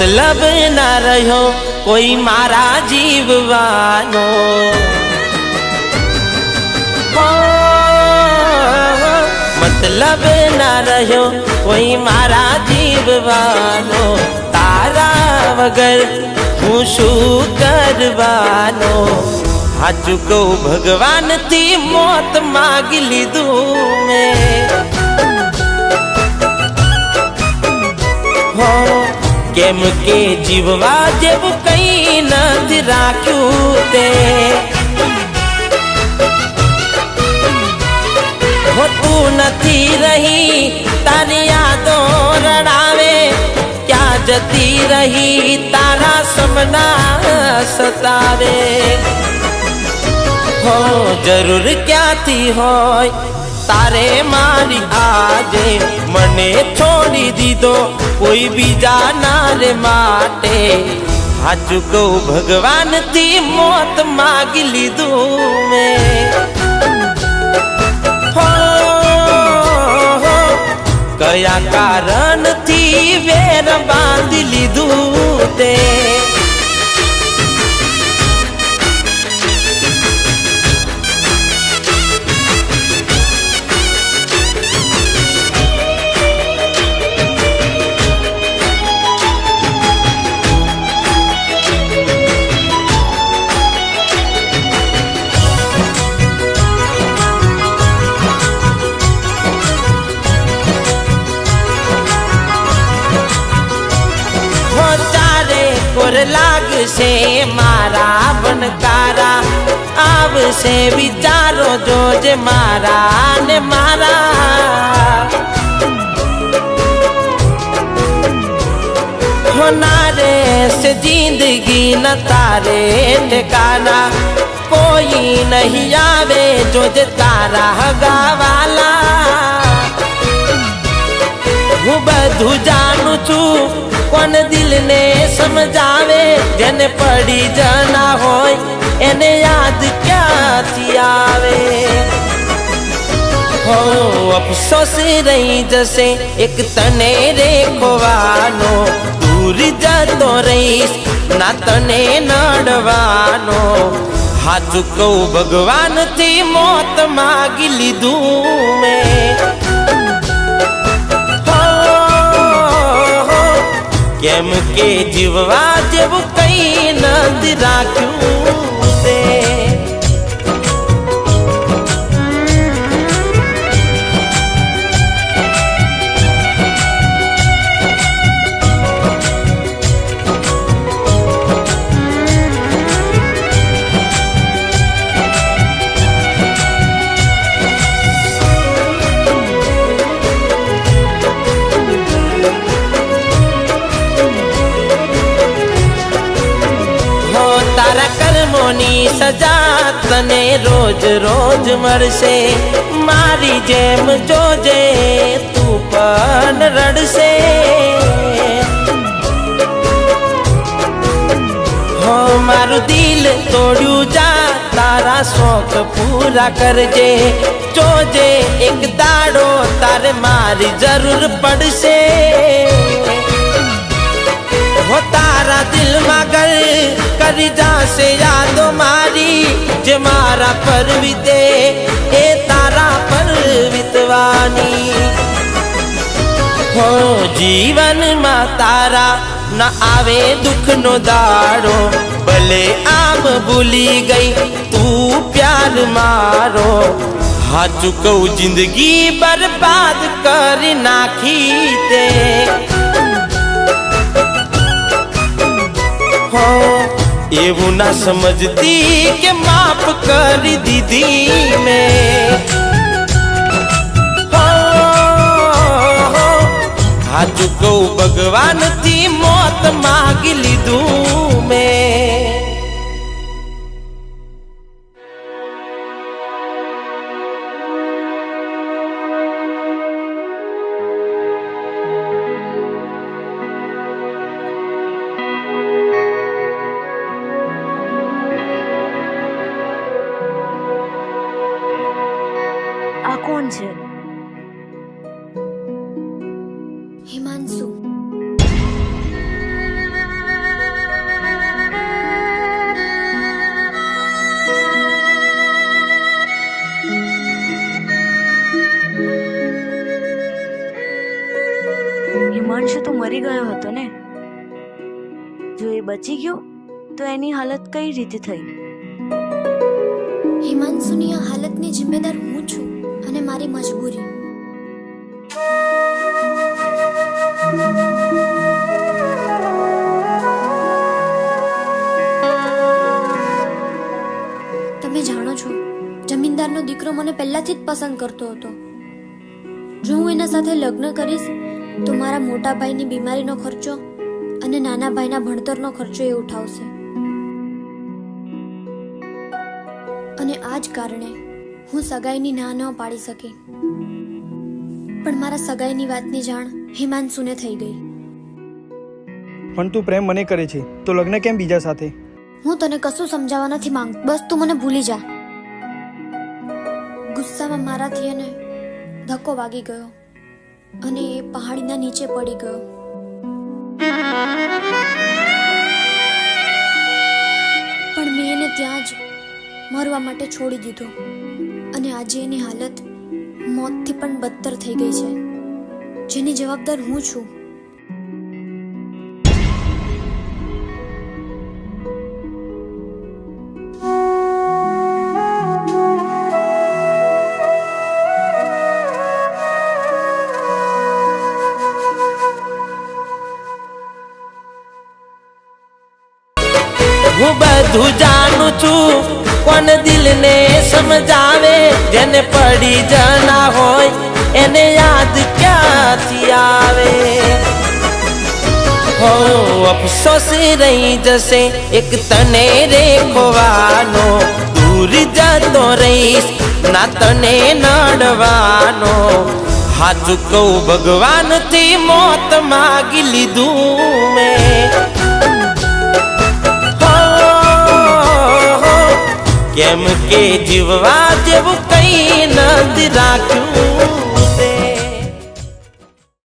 मतलब ना रह्यो कोई मारा जीववानो। मतलब ना रह्यो कोई मारा जीववानो। तारा वगर हूँ शू करवानो। हाचू को भगवान थी मौत मांग लीधू में। हो केम के जीववा जेव कई नथी राख्यू ते। हो तू नथी रही तारी यादों रड़ावे। क्या जती रही तारा सपना सतावे। हो जरूर क्या थी होय तारे मारी आजे। मने छोड़ी दीदो कोई बीजा नारे माटे। हाचू को भगवान थी मौत मांग लीधू में। हो कया कारण थी वेर बांध लीधू ते। लाग से मारा बनकारा आव से विचारो जो जे मारा ने मारा। होनारे से जिंदगी न तारे ठिकाना। कोई नहीं आवे जो जे तारा हगावाला। हूँ बधु जानू छू कोन दिल ने समझावे। जने पड़ी जाना होय एने याद क्या थी आवे। हो अफसोस रही जैसे एक तने रे खोवानो। दूर जातो रहीश ना तने नड़वानो। हाचू को भगवान थी मौत मांग लीधू में। केम के जीववा जेव कई नथी राख्यू ते। कर्मोनी सजा तने रोज रोज मरसे। मारी जेम जोजे तू पण रड़से। हो मारू दिल तोड़ू जा तारा शौक पूरा करजे। जोजे एक दाड़ो तारे मारी जरूर पड़से। हो तारा दिल मगर करी जा से यादो मारी। जे मारा परविते ए तारा परवितवानी। हो जीवन मा तारा न आवे दुख नो दाड़ो। भले आम भूली गई तू प्यार मारो। हाचू को जिंदगी बर्बाद कर नाखी ते। हो एवं ना समझती के माफ कर दीदी में। हो हाचू को भगवान थी मौत मांग लीधू में। कौन છે? હિમાંશુ. બચી ગયો તો એની હાલત કઈ રીતે થઈ? હિમાંશુની આ હાલતની જિમ્મેદાર હું છું અને મારી મજબૂરી. તમે જાણો છો, જમીનદારનો દીકરો મને પહેલાથી જ પસંદ કરતો હતો. જો હું એના સાથે લગ્ન કરીશ તો મારા મોટા ભાઈની બીમારીનો ખર્ચો અને નાના ભાઈના ભણતરનો ખર્ચો એ ઉઠાવશે. અને આ જ કારણે હું સગાઈની ના ન પાડી શકી. પણ મારા સગાઈની વાતની જાણ હિમાંશુને થઈ ગઈ. પણ તું પ્રેમ મને કરે છે તો લગ્ન કેમ બીજા સાથે? હું તને કશું સમજાવવા નથી માંગતો, બસ તું મને ભૂલી જા. ગુસ્સામાં મારાથી એને ધક્કો વાગી ગયો અને એ પહાડીના નીચે પડી ગયો. પણ મેં એને ત્યાં જ મરવા માટે છોડી દીધો અને આજે એની હાલત મોતથી પણ બદતર થઈ ગઈ છે, જેની જવાબદાર હું છું. હું બધું જાણું છું, કોણ દિલને સમજાવે? જેને પડી જના હોય એને યાદ ક્યાંથી આવે? હો અફસોસ રહી જશે એક તને રેખવાનો, દૂર જતો રહીશ ના તને નડવાનો. હાચું કહું ભગવાનથી મોત માગી લીધું મેં. કેમ કે જીવવા જેવું કઈ નથી રાખ્યું.